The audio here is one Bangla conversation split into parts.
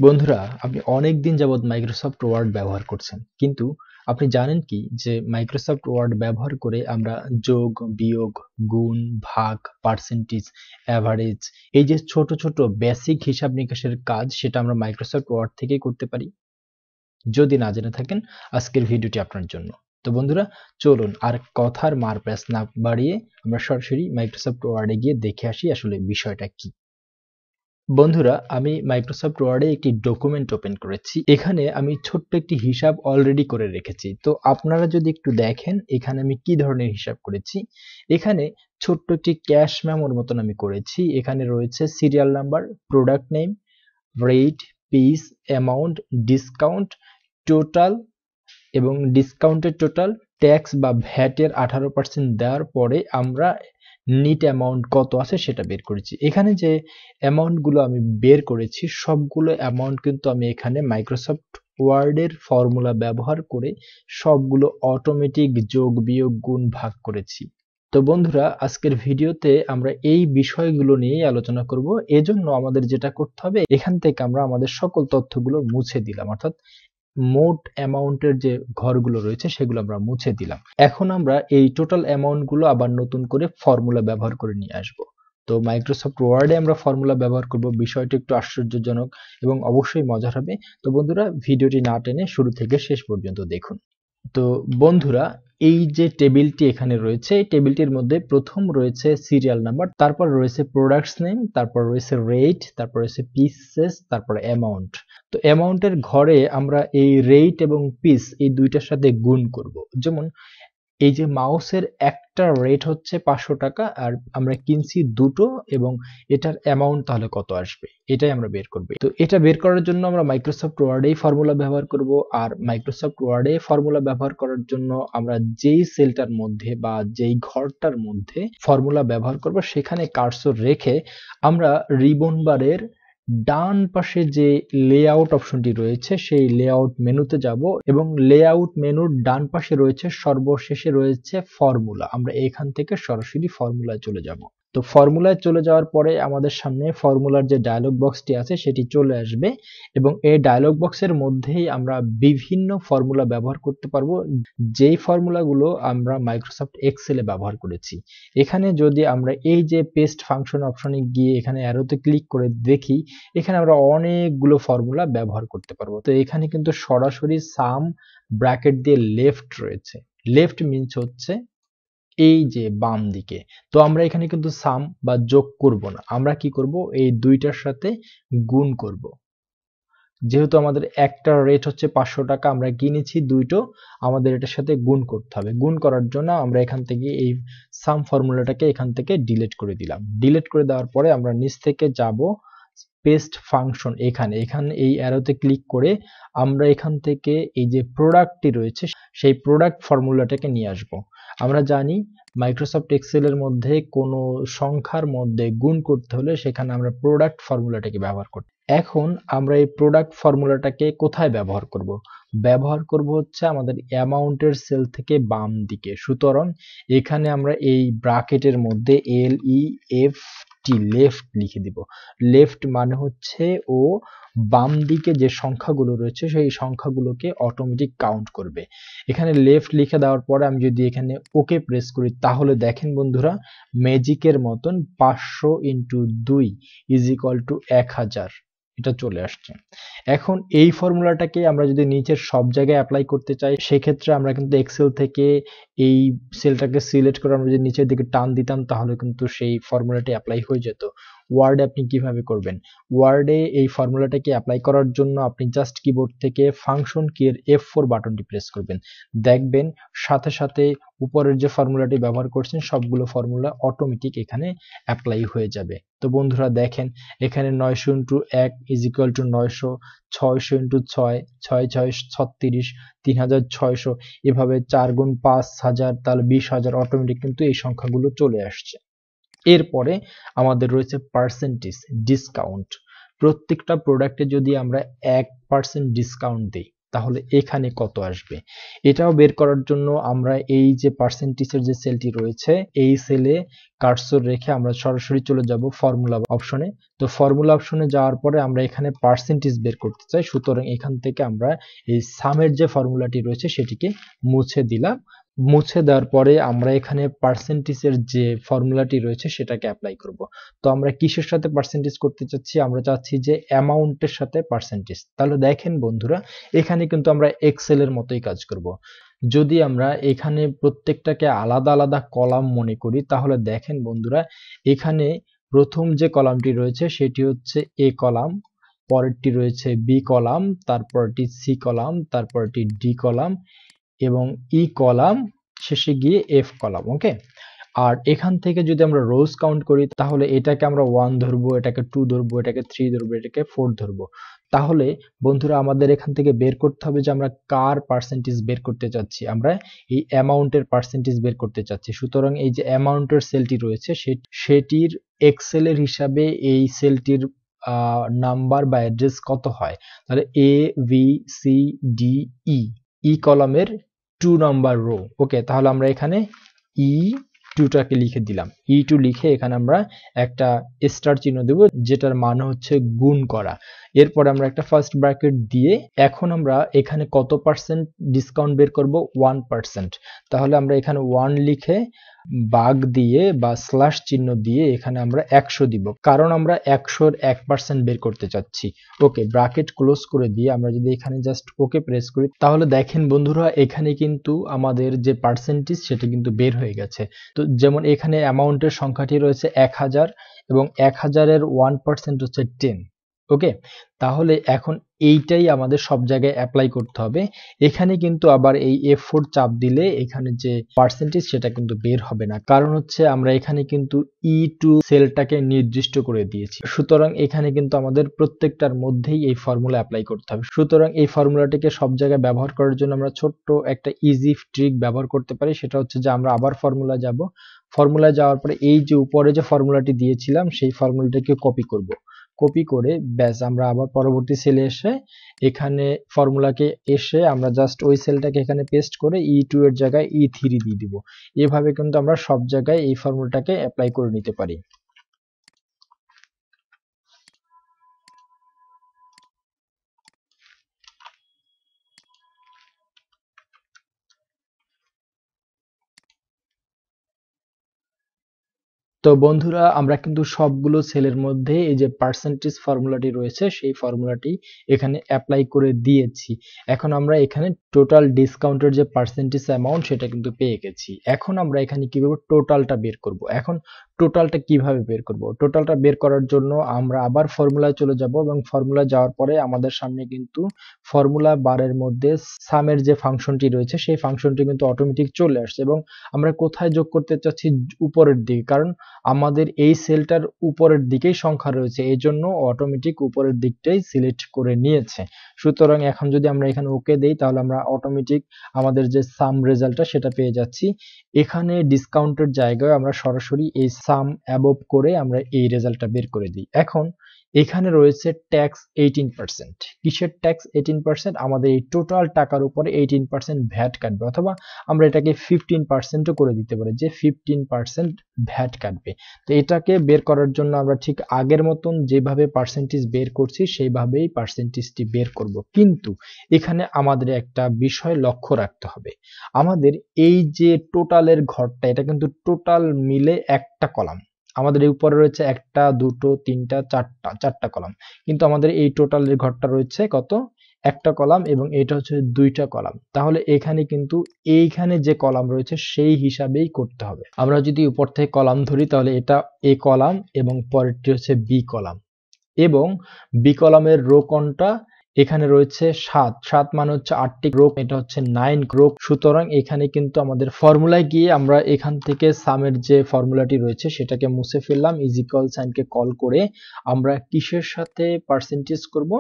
বন্ধুরা, আপনি অনেক দিন যাবত মাইক্রোসফট ওয়ার্ড ব্যবহার করছেন, কিন্তু আপনি জানেন কি যে মাইক্রোসফট ওয়ার্ড ব্যবহার করে আমরা যোগ, বিয়োগ, গুণ, ভাগ, পার্সেন্টেজ, অ্যাভারেজ এই যে ছোট ছোট বেসিক হিসাব নিকাশের কাজ সেটা আমরা মাইক্রোসফট ওয়ার্ড থেকেই করতে পারি। যদি না জেনে থাকেন, আজকের ভিডিওটি আপনার জন্য। তো বন্ধুরা, চলুন আর কথার মারপ্যাচ না বাড়িয়ে আমরা সরাসরি মাইক্রোসফট ওয়ার্ডে গিয়ে দেখে আসি আসলে বিষয়টা কি। বন্ধুরা, আমি মাইক্রোসফট ওয়ার্ডে একটি ডকুমেন্ট ওপেন করেছি। এখানে আমি ছোট্ট একটি হিসাব অলরেডি করে রেখেছি। তো আপনারা যদি একটু দেখেন এখানে আমি কি ধরনের হিসাব করেছি। এখানে ছোট্ট একটি ক্যাশ মেমোর মতন আমি করেছি। এখানে রয়েছে serial number, product name, rate, piece, amount, discount, total এবং ডিসকাউন্টের টোটাল, ট্যাক্স বা ভ্যাটের 18% দেওয়ার পরে আমরা নিট অ্যামাউন্ট কত আছে সেটা বের করেছি। এখানে যে অ্যামাউন্টগুলো আমি বের করেছি সবগুলো অ্যামাউন্ট কিন্তু আমি এখানে মাইক্রোসফট ওয়ার্ডের ফর্মুলা ব্যবহার করে সবগুলো অটোমেটিক যোগ, বিয়োগ, গুণ, ভাগ করেছি। তো বন্ধুরা, আজকের ভিডিওতে আমরা এই বিষয়গুলো নিয়েই আলোচনা করব। এজন্য আমাদের যেটা করতে হবে, এখান থেকে আমরা আমাদের সকল তথ্যগুলো মুছে দিলাম, অর্থাৎ মোট অ্যামাউন্টের যে ঘরগুলো রয়েছে সেগুলো আমরা মুছে দিলাম। এখন আমরা এই টোটাল অ্যামাউন্টগুলো আবার নতুন করে ফর্মুলা ব্যবহার করে নিয়ে আসব। তো মাইক্রোসফট ওয়ার্ডে আমরা ফর্মুলা ব্যবহার করব। বিষয়টি একটু আশ্চর্যজনক এবং অবশ্যই মজার হবে। তো বন্ধুরা, ভিডিওটি না টেনে শুরু থেকে শেষ পর্যন্ত দেখুন। তো বন্ধুরা, এই যে টেবিলটি এখানে রয়েছে, এই টেবিলটির মধ্যে প্রথম রয়েছে সিরিয়াল নাম্বার, তারপর রয়েছে প্রোডাক্টস নেম, তারপর রয়েছে রেট, তারপর রয়েছে পিসেস, তারপর অ্যামাউন্ট। তো অ্যামাউন্টের ঘরে আমরা এই রেট এবং পিস এই দুইটার সাথে গুণ করব। যেমন এই যে মাউসের একটা রেট হচ্ছে 500 টাকা আর আমরা কিনছি দুটো, এবং এটার অ্যামাউন্ট তাহলে কত আসবে এটাই আমরা বের করব। তো এটা বের করার জন্য আমরা মাইক্রোসফট ওয়ার্ডেই ফর্মুলা ব্যবহার করব। আর মাইক্রোসফট ওয়ার্ডে ফর্মুলা ব্যবহার করার জন্য আমরা যেই সেলটার মধ্যে বা যেই ঘরটার মধ্যে ফর্মুলা ব্যবহার করব সেখানে কার্সর রেখে আমরা রিবন বারের ডান পাশে যে লেআউট অপশনটি রয়েছে সেই লেআউট মেনুতে যাব, এবং লেআউট মেনুর ডান পাশে রয়েছে সর্বশেষে রয়েছে ফর্মুলা। আমরা এখান থেকে সরাসরি ফর্মুলায় চলে যাব। তো ফর্মুলায় চলে যাওয়ার পরে আমাদের সামনে ফর্মুলার যে ডায়লগ বক্সটি আছে সেটি চলে আসবে, এবং এই ডায়লগ বক্সের মধ্যেই আমরা বিভিন্ন ফর্মুলা ব্যবহার করতে পারবো, যেই ফর্মুলাগুলো আমরা মাইক্রোসফট এক্সেলে ব্যবহার করেছি। এখানে যদি আমরা এই যে পেস্ট ফাংশন অপশনে গিয়ে এখানে অ্যারোতে ক্লিক করে দেখি, এখানে আমরা অনেকগুলো ফর্মুলা ব্যবহার করতে পারবো। তো এখানে কিন্তু সরাসরি সাম ব্র্যাকেট দিয়ে লেফট রয়েছে। লেফট মিনস হচ্ছে এই যে বাম দিকে। তো আমরা এখানে কিন্তু সাম বা যোগ করব না, আমরা কি করব, এই দুইটার সাথে গুণ করব। যেহেতু আমাদের একটা রেট হচ্ছে 500 টাকা, আমরা কিনেছি দুইটো, আমাদের এটার সাথে গুণ করতে হবে। গুণ করার জন্য আমরা এখান থেকে এই সাম ফর্মুলাটাকে এখান থেকে ডিলিট করে দিলাম। ডিলিট করে দেওয়ার পরে আমরা নিচ থেকে যাব পেস্ট ফাংশন, এখানে এই অ্যারোতে ক্লিক করে আমরা এখান থেকে এই যে প্রোডাক্টটি রয়েছে সেই প্রোডাক্ট ফর্মুলাটাকে নিয়ে আসব। আমরা জানি মাইক্রোসফট এক্সেলের মধ্যে কোনো সংখ্যার মধ্যে গুণ করতে হলে সেখানে আমরা প্রোডাক্ট ফর্মুলাটাকে ব্যবহার করি। এখন আমরা এই প্রোডাক্ট ফর্মুলাটাকে কোথায় ব্যবহার করব? ব্যবহার করব হচ্ছে আমাদের অ্যামাউন্টের সেল থেকে বাম দিকে। সুতরাং এখানে আমরা এই ব্র্যাকেটের মধ্যে LEFT লেফট লিখে দিব। লেফট মানে হচ্ছে ও বাম দিকে যে সংখ্যাগুলো রয়েছে সেই সংখ্যাগুলোকে অটোমেটিক কাউন্ট করবে। এখানে লেফট লিখে দেওয়ার পরে আমি যদি এখানে ওকে প্রেস করি, তাহলে দেখেন বন্ধুরা, ম্যাজিকের মতন 500 × 2 = 1000 এটা চলে আসছে। এখন এই ফর্মুলাটাকে আমরা যদি নিচের সব জায়গায় অ্যাপ্লাই করতে চাই, সেক্ষেত্রে আমরা কিন্তু এক্সেল থেকে এই সেলটাকে সিলেক্ট করে আমরা যদি নিচের দিকে টান দিতাম তাহলে কিন্তু সেই ফর্মুলাটি অ্যাপ্লাই হয়ে যেত। ওয়ার্ডে আপনি কিভাবে করবেন? ওয়ার্ডে এই ফর্মুলাটাকে অ্যাপ্লাই করার জন্য আপনি জাস্ট কিবোর্ড থেকে ফাংশন কির F4 বাটনটি প্রেস করবেন। দেখবেন সাথে সাথে উপরের যে ফর্মুলাটি ব্যবহার করছেন সবগুলো ফর্মুলা অটোমেটিক এখানে অ্যাপ্লাই হয়ে যাবে। তো বন্ধুরা দেখেন, এখানে 900 × 1 = 900, 600 × 6 6 6 36, 3600, এভাবে 4 × 5000 তাহলে 20000 অটোমেটিক কিন্তু এই সংখ্যাগুলো চলে আসছে। এরপরে আমাদের রয়েছে পার্সেন্টেজ, ডিসকাউন্ট। প্রত্যেকটা প্রোডাক্টে যদি আমরা 1% ডিসকাউন্ট দিই তাহলে এখানে কত আসবে। এটাও বের করার জন্য আমরা এই যে পার্সেন্টেজের যে সেলটি রয়েছে এই সেলে কার্সর রেখে আমরা সরাসরি চলে যাব ফর্মুলা অপশনে। তো ফর্মুলা অপশনে যাওয়ার পরে আমরা এখানে পার্সেন্টেজ বের করতে চাই, সুতরাং এখান থেকে আমরা এই সামের যে ফর্মুলাটি রয়েছে সেটিকে মুছে দিলাম। মুছে দেওয়ার পরে আমরা এখানে পার্সেন্টেজের যে ফর্মুলাটি রয়েছে সেটাকে অ্যাপ্লাই করব। তো আমরা কিসের সাথে পার্সেন্টেজ করতে চাচ্ছি, আমরা চাচ্ছি যে অ্যামাউন্টের সাথে পার্সেন্টেজ। তাহলে দেখেন বন্ধুরা, এখানে কিন্তু আমরা এক্সেল এর মতোই কাজ করব। যদি আমরা এখানে প্রত্যেকটাকে আলাদা আলাদা কলাম মনে করি তাহলে দেখেন বন্ধুরা, এখানে প্রথম যে কলামটি রয়েছে সেটি হচ্ছে এ কলাম, পরেরটি রয়েছে বি কলাম, তারপরটি সি কলাম, তারপরটি ডি কলাম এবং ই কলাম, শেষে গিয়ে এফ কলাম। ওকে, আর এখান থেকে যদি আমরা রোজ কাউন্ট করি তাহলে এটাকে আমরা 1 ধরবো, এটাকে 2 ধরবো, এটাকে 3 ধরবো, এটাকে 4 ধরবো। তাহলে বন্ধুরা আমাদের এখান থেকে বের করতে হবে যে আমরা কার পার্সেন্টেজ বের করতে চাচ্ছি, আমরা এই অ্যামাউন্টের পার্সেন্টেজ বের করতে চাচ্ছি। সুতরাং এই যে অ্যামাউন্টের সেলটি রয়েছে সেটির এক্সেলের হিসাবে এই সেলটির নাম্বার বা অ্যাড্রেস কত হয়, তাহলে A B C D E, ই কলামের 2 নাম্বার রো। ওকে, তাহলে আমরা এখানে E2 টাকে লিখে দিলাম। E2 লিখে এখানে আমরা একটা স্টার চিহ্ন দেব, যেটার মানে হচ্ছে গুণ করা। এরপর আমরা একটা ফার্স্ট ব্র্যাকেট দিয়ে এখন আমরা এখানে কত পার্সেন্ট ডিসকাউন্ট বের করব, 1%। তাহলে আমরা এখানে 1 লিখে বাগ দিয়ে বা স্ল্যাশ চিহ্ন দিয়ে এখানে আমরা 100 দিব, কারণ আমরা 100-র 1% বের করতে চাচ্ছি। ওকে, ব্র্যাকেট ক্লোজ করে দিয়ে আমরা যদি এখানে জাস্ট ওকে প্রেস করি তাহলে দেখেন বন্ধুরা এখানে কিন্তু আমাদের যে পার্সেন্টেজ সেটা কিন্তু বের হয়ে গেছে। তো যেমন এখানে অ্যামাউন্টের সংখ্যাটি রয়েছে 1000 এবং 1000-এর 1% হচ্ছে 10। ওকে, তাহলে এখন এইটাই আমাদের সব জায়গায় অ্যাপ্লাই করতে হবে। এখানে কিন্তু আবার এই F4 চাপ দিলে এখানে যে পার্সেন্টেজ সেটা কিন্তু বের হবে না, কারণ হচ্ছে আমরা এখানে কিন্তু E2 সেলটাকে নির্দিষ্ট করে দিয়েছি। সুতরাং এখানে কিন্তু আমাদের প্রত্যেকটার মধ্যেই এই ফর্মুলা অ্যাপ্লাই করতে হবে। সুতরাং এই ফর্মুলাটিকে সব জায়গায় ব্যবহার করার জন্য আমরা ছোট্ট একটা ইজি ট্রিক ব্যবহার করতে পারি, সেটা হচ্ছে যে আমরা আবার ফর্মুলা যাব। ফর্মুলায় যাওয়ার পরে এই যে উপরে যে ফর্মুলাটি দিয়েছিলাম সেই ফর্মুলাটাকে কপি করব। কপি করে ব্যাস আমরা আবার পরবর্তী সেলে এসে এখানে ফর্মুলাকে এসে আমরা জাস্ট ওই সেলটাকে এখানে পেস্ট করে E2 এর জায়গায় E3 দিয়ে দিব। এভাবে কিন্তু আমরা সব জায়গায় এই ফর্মুলাটাকে অ্যাপ্লাই করে নিতে পারি। তো বন্ধুরা আমরা কিন্তু সবগুলো সেলের মধ্যে এই যে পার্সেন্টেজ ফর্মুলাটি রয়েছে সেই ফর্মুলাটি এখানে অ্যাপ্লাই করে দিয়েছি। এখন আমরা এখানে টোটাল ডিসকাউন্টের যে পার্সেন্টেজ অ্যামাউন্ট সেটা কিন্তু পেয়ে গেছি। এখন আমরা এখানে কিভাবে টোটালটা বের করব, এখন টোটালটা কিভাবে বের করব, টোটালটা বের করার জন্য আমরা আবার ফর্মুলায় চলে যাব এবং ফর্মুলা যাওয়ার পরে আমাদের সামনে কিন্তু ফর্মুলা বারের মধ্যে সামের যে ফাংশনটি রয়েছে সেই ফাংশনটি কিন্তু অটোমেটিক চলে আসছে এবং আমরা কোথায় যোগ করতে চাচ্ছি, উপরের দিকে, কারণ আমাদের এই সেলটার উপরের দিকেই সংখ্যা রয়েছে, এই জন্য অটোমেটিক উপরের দিকটাই সিলেক্ট করে নিয়েছে। সুতরাং এখন যদি আমরা এখানে ওকে দেই তাহলে আমরা অটোমেটিক আমাদের যে সাম রেজাল্টটা সেটা পেয়ে যাচ্ছি। এখানে ডিসকাউন্টের জায়গায় আমরা সরাসরি এই সাম অ্যাবভ করে আমরা এই রেজাল্টটা বের করে দিই। এখন এখানে রয়েছে ট্যাক্স 18%। কিসের ট্যাক্স 18%? আমাদের এই টোটাল টাকার উপরে 18% ভ্যাট কাটবে, অথবা আমরা এটাকে 15%ও করে দিতে পারি যে 15% ভ্যাট কাটবে। তো এটাকে বের করার জন্য আমরা ঠিক আগের মতন যেভাবে পার্সেন্টেজ বের করছি সেইভাবেই পার্সেন্টেজটি বের করব, কিন্তু এখানে আমাদের একটা বিষয় লক্ষ্য রাখতে হবে। আমাদের এই যে টোটালের ঘরটা এটা কিন্তু টোটাল মিলে একটা কলাম, আমাদের এই উপরে রয়েছে একটা দুটো তিনটা চারটা কলাম, কিন্তু আমাদের এই টোটালের ঘরটা রয়েছে কত, একটা কলাম, এবং এটা হচ্ছে দুইটা কলাম। তাহলে এখানে কিন্তু এইখানে যে কলাম রয়েছে সেই হিসাবেই করতে হবে। আমরা যদি উপর থেকে কলাম ধরি তাহলে এটা এ কলাম এবং পরেরটি হচ্ছে বি কলাম, এবং বি কলামের রো কোনটা, এখানে রয়েছে 7, 7 মানে হচ্ছে 8টি রো, এটা হচ্ছে 9 রো। সুতরাং এখানে কিন্তু আমাদের ফর্মুলায় গিয়ে আমরা এখান থেকে সামের যে ফর্মুলাটি রয়েছে সেটাকে মুছে ফেললাম, ইজ ইকুয়াল সাইনকে কল করে আমরা কিসের সাথে পার্সেন্টেজ করব,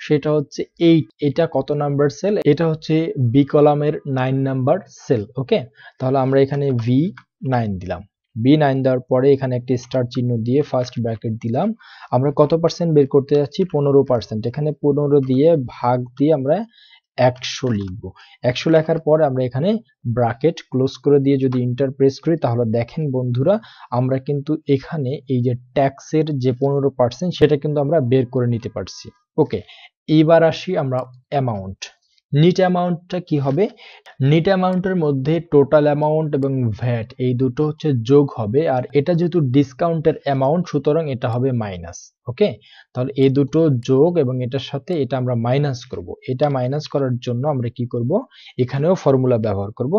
সেটা হচ্ছে 8। এটা কত নাম্বার সেল, এটা হচ্ছে বি কলামের 9 নাম্বার সেল। ওকে, তাহলে আমরা এখানে V9 দিলাম। B9 দেওয়ার পরে এখানে একটি স্টার চিহ্ন দিয়ে ফার্স্ট ব্র্যাকেট দিলাম। আমরা কত পার্সেন্ট বের করতে যাচ্ছি, 15%। এখানে 15 দিয়ে ভাগ দিয়ে আমরা 100 লিখবো। 100 লেখার পর আমরা এখানে ব্র্যাকেট ক্লোজ করে দিয়ে যদি এন্টার প্রেস করি তাহলে দেখেন বন্ধুরা আমরা কিন্তু এখানে এই যে ট্যাক্সের যে 15% সেটা কিন্তু আমরা বের করে নিতে পারছি। ওকে, এবার আসি আমরা অ্যামাউন্ট। নিট অ্যামাউন্টটা কি হবে? নিট অ্যামাউন্টের মধ্যে টোটাল অ্যামাউন্ট এবং ভ্যাট এই দুটো হচ্ছে যোগ হবে, আর এটা যেহেতু ডিসকাউন্টের অ্যামাউন্ট সুতরাং এটা হবে মাইনাস। ওকে, তাহলে এই দুটো যোগ এবং এটার সাথে এটা আমরা মাইনাস করব। এটা মাইনাস করার জন্য আমরা কি করব? এখানেও ফর্মুলা ব্যবহার করব।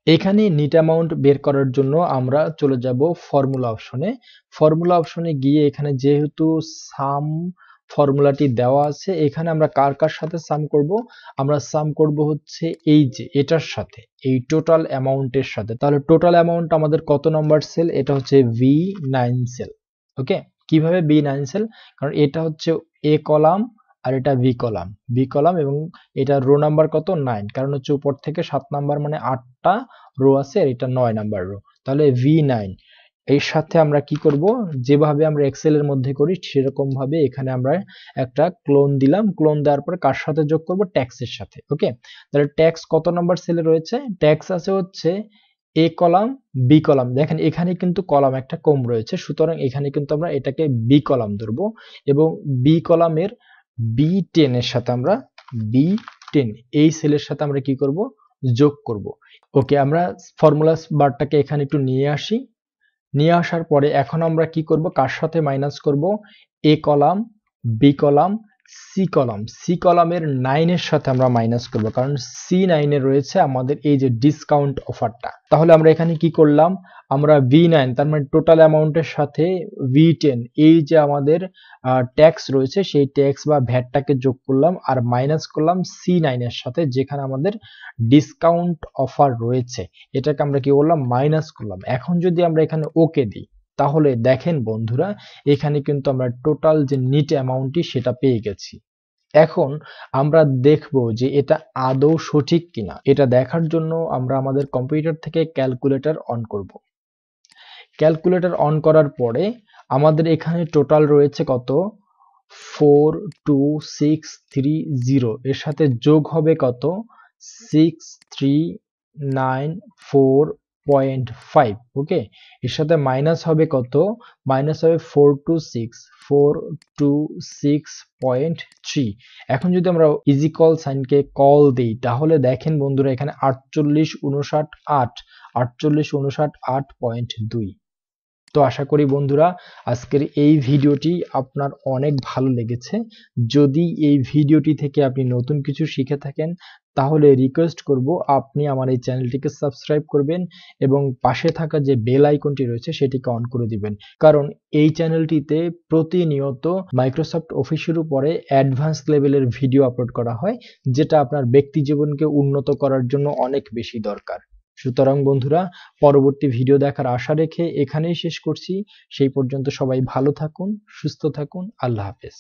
এখানে নিট অ্যামাউন্ট বের করার জন্য আমরা চলে যাব ফর্মুলা অপশনে। ফর্মুলা অপশনে গিয়ে এখানে যেহেতু সাম ফর্মুলাটি দেওয়া আছে, এখানে আমরা কার কার সাথে সাম করব? আমরা সাম করব হচ্ছে এই যে এটার সাথে, এই টোটাল অ্যামাউন্টের সাথে। তাহলে টোটাল অ্যামাউন্ট আমাদের কত নাম্বার সেল? এটা হচ্ছে V9 সেল। ওকে, কিভাবে V9 সেল? কারণ এটা হচ্ছে এ কলাম আর এটা বি কলাম এবং এটা রো নাম্বার কত? 9, কারণ হচ্ছে উপর থেকে 7 নাম্বার মানে 8টা রো আছে আর এটা 9 নাম্বার রো। তাহলে V9 এর সাথে আমরা কি করব? যেভাবে আমরা এক্সেল এর মধ্যে করি সেরকম ভাবে এখানে আমরা একটা ক্লোন দিলাম। ক্লোন দেওয়ার পরে কার সাথে যোগ করব? ট্যাক্সের সাথে। ওকে, তাহলে ট্যাক্স কত নাম্বার সেলে রয়েছে? ট্যাক্স আছে হচ্ছে এ কলাম বি কলাম। দেখেন এখানে কিন্তু কলাম একটা কম রয়েছে, সুতরাং এখানে কিন্তু আমরা এটাকে বি কলাম ধরবো এবং বি কলামের B10 এর সাথে আমরা B10 এই সেলের সাথে আমরা কি করব? যোগ করব। ওকে, আমরা ফর্মুলা বারটাকে এখানে একটু নিয়ে আসি। নিয়ে আসার পরে এখন আমরা কি করব? কার সাথে মাইনাস করব? এ কলাম, বি কলাম, সি কলামের 9 এর সাথে আমরা মাইনাস করব, কারণ C9 এ রয়েছে আমাদের এই যে ডিসকাউন্ট অফারটা। তাহলে আমরা এখানে কি করলাম? আমরা V9 তার মানে টোটাল অ্যামাউন্টের সাথে V10 এই যে আমাদের ট্যাক্স রয়েছে সেই ট্যাক্স বা ভ্যাটটাকে যোগ করলাম আর মাইনাস করলাম C9 এর সাথে যেখানে আমাদের ডিসকাউন্ট অফার রয়েছে, এটাকে আমরা কি করলাম? মাইনাস করলাম। এখন যদি আমরা এখানে ওকে দিই তাহলে দেখেন বন্ধুরা এখানে কিন্তু আমরা টোটাল যে নিট অ্যামাউন্টটি সেটা পেয়ে গেছি। এখন আমরা দেখব যে এটা আদৌ সঠিক কিনা। এটা দেখার জন্য আমরা আমাদের কম্পিউটার থেকে ক্যালকুলেটর অন করব। ক্যালকুলেটর অন করার পরে আমাদের এখানে টোটাল রয়েছে কত? 42630। এর সাথে যোগ হবে কত? 6394.5। ওকে, এর সাথে মাইনাস হবে কত? মাইনাস হবে 426.3। এখন যদি আমরা ইজিকল সাইনকে কল দিই তাহলে দেখেন বন্ধুরা এখানে 4859.8.2। তো আশা করি বন্ধুরা আজকের এই ভিডিওটি আপনার অনেক ভালো লেগেছে। যদি এই ভিডিওটি থেকে আপনি নতুন কিছু শিখে থাকেন তাহলে রিকোয়েস্ট করব আপনি আমার এই চ্যানেলটিকে সাবস্ক্রাইব করবেন এবং পাশে থাকা যে বেল আইকনটি রয়েছে সেটিকে অন করে দিবেন, কারণ এই চ্যানেলটিতে প্রতিনিয়ত মাইক্রোসফট অফিসের উপরে অ্যাডভান্স লেভেলের ভিডিও আপলোড করা হয় যেটা আপনার ব্যক্তি জীবনকে উন্নত করার জন্য অনেক বেশি দরকার। সুতরাং বন্ধুরা পরবর্তী ভিডিও দেখার আশা রেখে এখানেই শেষ করছি। সেই পর্যন্ত সবাই ভালো থাকুন, সুস্থ থাকুন। আল্লাহ হাফেজ।